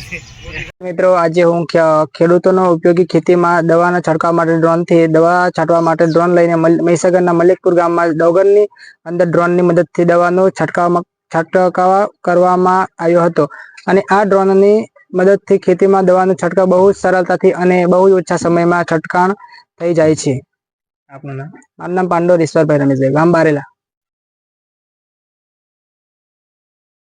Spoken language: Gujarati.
મિત્રો આજે હું ખેડૂતોનો ઉપયોગી ખેતીમાં દવાના છંટકાવ માટે ડ્રોનથી દવા છાંટવા માટે ડ્રોન લઈને મહીસાગરના મલિકપુર ગામમાં ડોગરની અંદર ડ્રોનની મદદથી દવાનો છંટકાવ કરવામાં આવ્યો હતો અને આ ડ્રોનની મદદથી ખેતીમાં દવાનો છંટકાવ બહુ સરળતાથી અને બહુ ઓછા સમયમાં છંટકાવ થઈ જાય છે। આપનું નામ? મારું નામ પાંડોર ઈશ્વરભાઈ રમેશભાઈ, ગામ બારેલા।